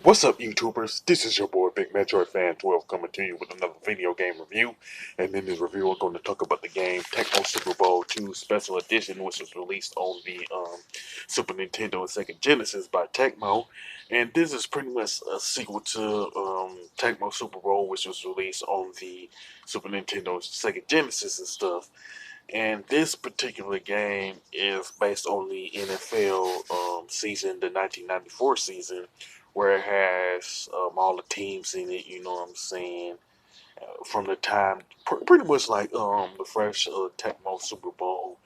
What's up, YouTubers? This is your boy Big Metroid Fan 12 coming to you with another video game review. And in this review, we're going to talk about the game Tecmo Super Bowl 2 Special Edition, which was released on the Super Nintendo and Sega Genesis by Tecmo. And this is pretty much a sequel to Tecmo Super Bowl, which was released on the Super Nintendo and Sega Genesis and stuff. And this particular game is based on the NFL season, the 1994 season, where it has all the teams in it. You know what I'm saying? From the time, pretty much like the fresh Tecmo Super Bowl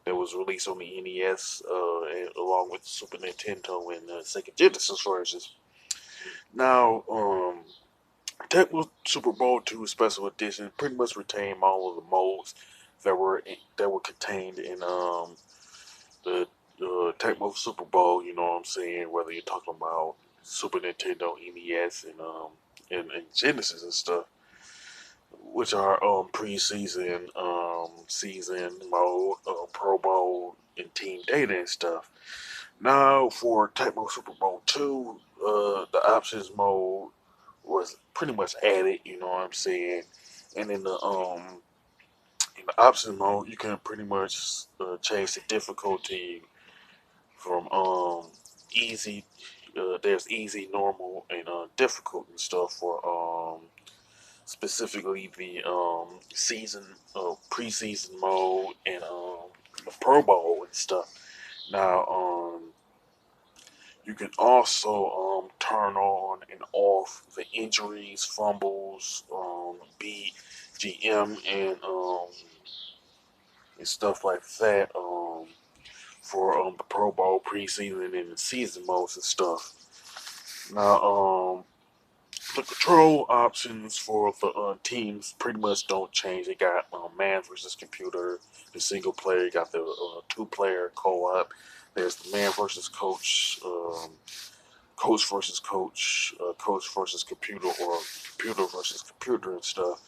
that was released on the NES, and, along with the Super Nintendo and Sega Genesis versions. Now, Tecmo Super Bowl 2 Special Edition pretty much retained all of the modes that were contained in the Tecmo Super Bowl. You know what I'm saying? Whether you're talking about Super Nintendo, NES, and Genesis and stuff, which are preseason, season mode, Pro Bowl, and team data and stuff. Now for Tecmo Super Bowl 2, the options mode was pretty much added. You know what I'm saying? And in the options mode, you can pretty much change the difficulty from easy. There's easy, normal, and difficult and stuff for specifically the season, preseason mode, and the Pro Bowl and stuff. Now, you can also turn on and off the injuries, fumbles, BGM, and stuff like that for the Pro Bowl preseason and the season modes and stuff. Now, the control options for the teams pretty much don't change. They got man versus computer, the single player. You got the two-player co-op. There's the man versus coach, coach versus coach, coach versus computer, or computer versus computer and stuff.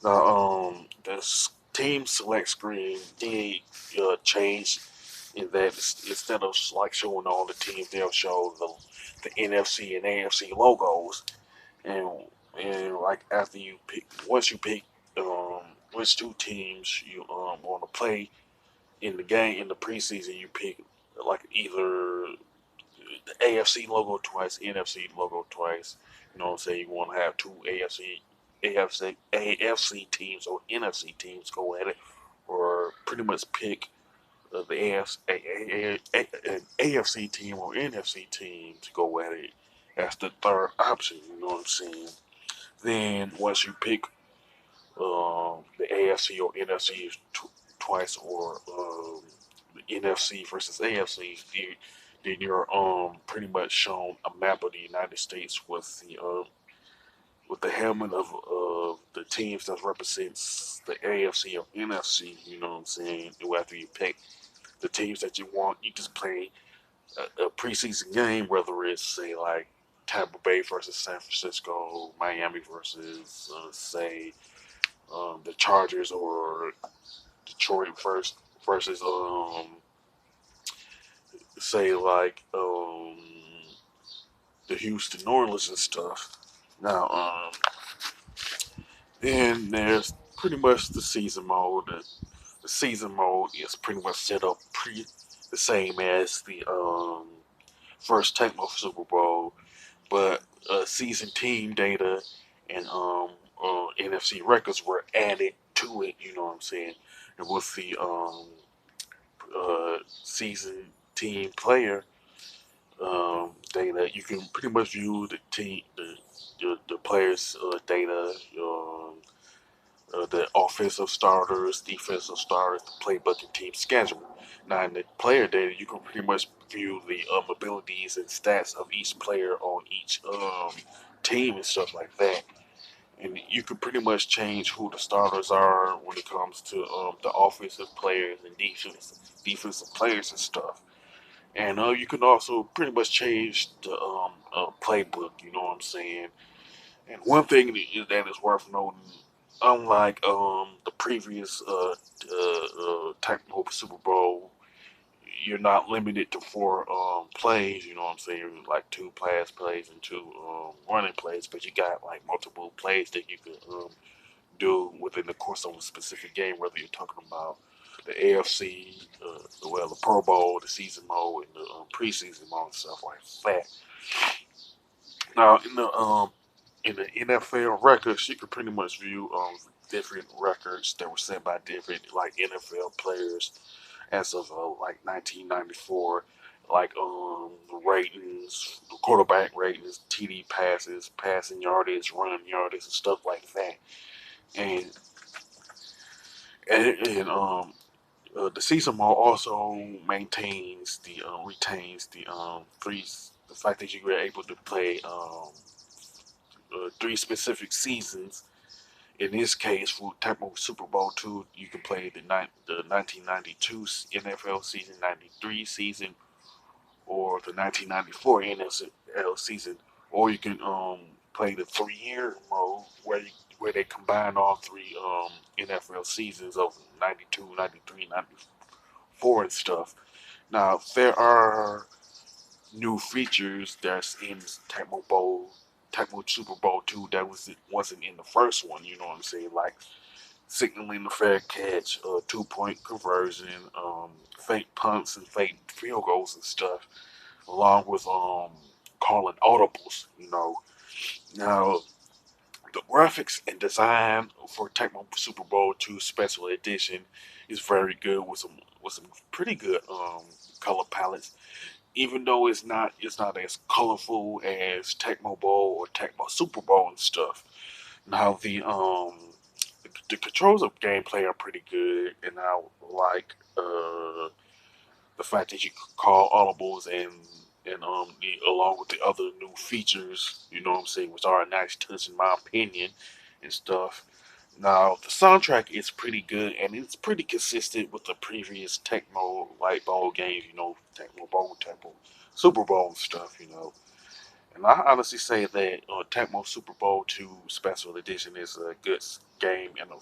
Now, the team select screen did change in that instead of like showing all the teams, they'll show the NFC and AFC logos, and like after you pick, once you pick which two teams you want to play in the game in the preseason, you pick like either the AFC logo twice, NFC logo twice. You know what I'm saying? You want to have two AFC teams or NFC teams go at it, or pretty much pick the an AFC team or NFC team to go at it as the third option. You know what I'm saying? Then once you pick the AFC or NFC twice, or the NFC versus AFC, then you're pretty much shown a map of the United States with the helmet of the teams that represents the AFC or NFC. You know what I'm saying? And after you pick the teams that you want, you just play a preseason game, whether it's say like Tampa Bay versus San Francisco, Miami versus say the Chargers, or Detroit first versus say like the Houston Oilers and stuff. Now then there's pretty much the season mode. The season mode is pretty much set up the same as the first Tecmo Super Bowl, but season team data and NFC records were added to it. You know what I'm saying? And with the season team player data, you can pretty much view the team, the players' data, the offensive starters, defensive starters, the playbook, and team schedule. Now, in the player data, you can pretty much view the abilities and stats of each player on each team and stuff like that. And you can pretty much change who the starters are when it comes to the offensive players and defensive players and stuff. And you can also pretty much change the playbook. You know what I'm saying? And one thing that is worth noting, unlike the previous Tecmo Super Bowl, you're not limited to four plays. You know what I'm saying? Like two pass plays and two running plays, but you got like multiple plays that you could do within the course of a specific game. Whether you're talking about the AFC, well, the Pro Bowl, the season mode, and the preseason mode and stuff like that. Now, in the NFL records, you can pretty much view different records that were set by different like NFL players as of like 1994, like the ratings, the quarterback ratings, TD passes, passing yardage, run yardage, and stuff like that. And the season mode also maintains the retains the the fact that you were able to play three specific seasons. In this case, for Tecmo Super Bowl two, you can play the 1992 NFL season, 93 season, or the 1994 NFL season, or you can play the 3 year mode where they combine all three NFL seasons of 92, 93, 94 and stuff. Now there are new features that's in Tecmo Super Bowl two that wasn't in the first one. You know what I'm saying? Like signaling the fair catch, 2 point conversion, fake punts and fake field goals and stuff, along with calling audibles. You know, now the graphics and design for Tecmo Super Bowl two Special Edition is very good with some pretty good color palettes. Even though it's not as colorful as Tecmo Bowl or Tecmo Super Bowl and stuff. Now the controls of gameplay are pretty good, and I like the fact that you can call audibles and along with the other new features, you know what I'm saying, which are a nice touch in my opinion and stuff. Now the soundtrack is pretty good and it's pretty consistent with the previous Tecmo Light Bowl games, you know, Tecmo Bowl, Tecmo Super Bowl and stuff, you know. And I honestly say that Tecmo Super Bowl 2 Special Edition is a good game and a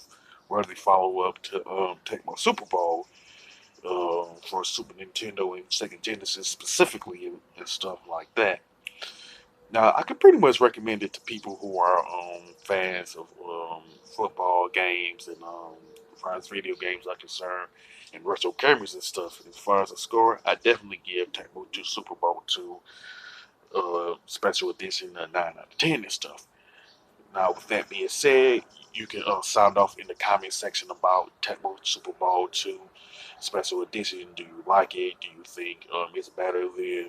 worthy follow up to Tecmo Super Bowl for Super Nintendo and Sega Genesis specifically and stuff like that. Now, I can pretty much recommend it to people who are fans of football games and as far as video games are concerned and retro cameras and stuff. And as far as a score, I definitely give Tecmo 2 Super Bowl 2 Special Edition a 9 out of 10 and stuff. Now, with that being said, you can sound off in the comment section about Tecmo Super Bowl 2 Special Edition. Do you like it? Do you think it's better than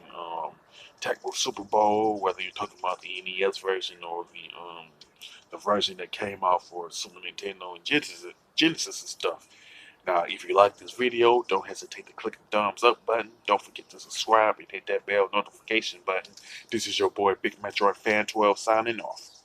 Tecmo Super Bowl? Whether you're talking about the NES version or the version that came out for Super Nintendo and Genesis and stuff. Now, if you like this video, don't hesitate to click the thumbs up button. Don't forget to subscribe and hit that bell notification button. This is your boy Big Metroid Fan 12 signing off.